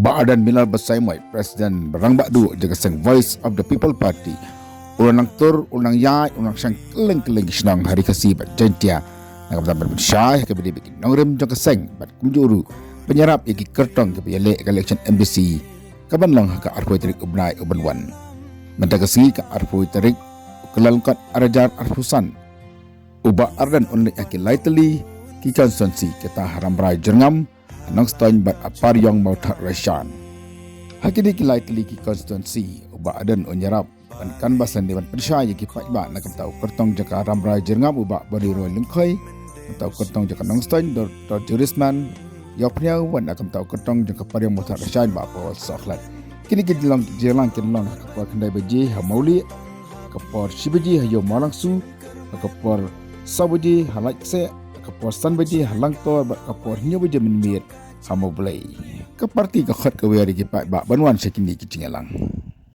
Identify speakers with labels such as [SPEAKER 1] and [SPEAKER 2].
[SPEAKER 1] Bah Ardent Milal Basaimoy, Presiden Berang Bakdu, Jaka Seng Voice of the People Party. Ulang tur, ulang yai, ulang sang keleng-keleng senang hari kasih bat jentia. Nak kata bersyai ke bidi bikin nongrem Jaka Seng bat kumjuru penyerap iki kertong ke piyale election embassy. Kaban lang ka arpoi tarik ubnai ubanwan. Mentagasi ka arpoi tarik kelalkat arajar arfusan. Bah Ardent only aki lightly ki Constituency kita haram rai jengam nang stain bat apar yang mau tak rasyan. Hakini ki lightly ki Constituency Bah Ardent onyarap kan basan dewan persyai ki paiba nak tahu kertong jaka haram rai jengam ubah bari roi lengkai tahu kertong jaka nang stain dor jurisman yopnya wan nak tahu kertong jaka par yang mau tak rasyan ba apa soklat. Kini ki jelang kenlang kapor kendai beji ha mauli kapor sibeji hayo malangsu kapor sabuji halak se kapor san beji halang to kapor nyo beji menmir hamo belai ke parti ke khot ke weri ki pak ba banwan sekini ki cingalang.